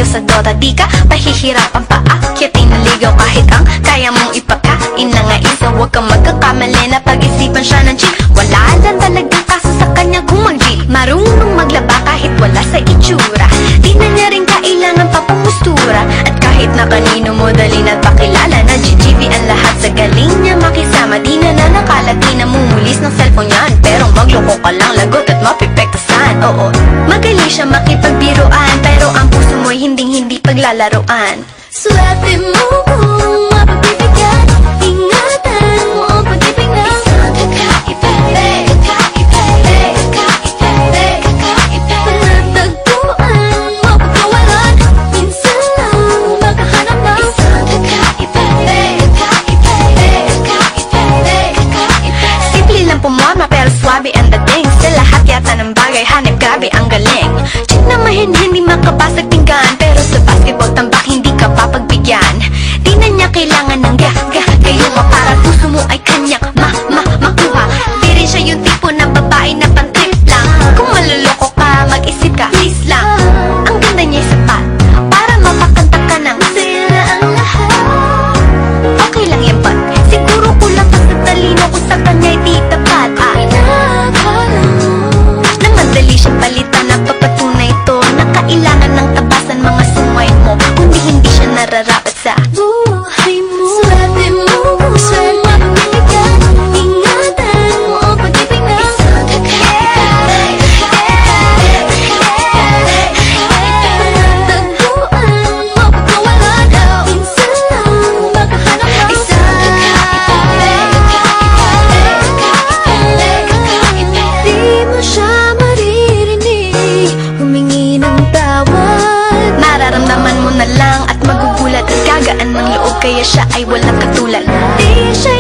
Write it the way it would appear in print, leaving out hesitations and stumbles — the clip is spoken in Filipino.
sa Dota. Di ka pahihirapan pa akyatin na ligaw kahit ang kaya mong ipakain na nga isa. Huwag kang magkakamali na pag-isipan siya ng chill. Wala lang talagang kaso sa kanya kung mag-G. Marunong maglaba kahit wala sa itsura. Di na niya rin kailangan pa pumustura. At kahit na kanino mo dali nagpakilala na GGB ang lahat sa galing niya makisama. Di na nakalati na mumulis ng cellphone yan. Pero magloko ka lang, lagot at mapipektasan. Oo, magaling siya makipagbiruan, pero ang puso mo'y hindi paglalaroan. Swerte mo kung mapagbibigyan. Ingatan mo ang pag-ibig ng isang kakaiba. Natagpuan mo pagkawalan. Minsan lang makahanap ng isang kakaiba. Simple lang pumorma pero swabe ang dating. Sa lahat yata ng bagay hanip grabe ang galing. Chick na mahin hindi makabasag pinggan, pero sa basketball tambak hindi ka papagbigyan. Di na niya kailangan ng kayo mo para puso mo ay kanyang makuha. Di rin siya yung tipo na babae na pantrip lang. Kung maluloko ka, mag-isip ka, please lang. Ang ganda niya sapat para mapakanta ka ng Sila ang lahat. okay lang yan but siguro kulang ka sa talino ko sa kanya'y di tapat. Pinakala mo Na madali siyang palitan, nagpapatunay ito na kailangan ng tabasan mga sungay mo. Kundi hindi siya nararapat sa buhay mo. Swerte mo kung mapagbibigyan. Ingatan mo ang pag-ibig ng isang kakaiba. Natagpuan mo pagkawalan. Minsan lang makahanap ng isang Di mo siya maririnig humingi ng tawad. Mararamdaman mo na lang at magugulat at gagaan ng loob, kaya siya ay walang katulad. Di siya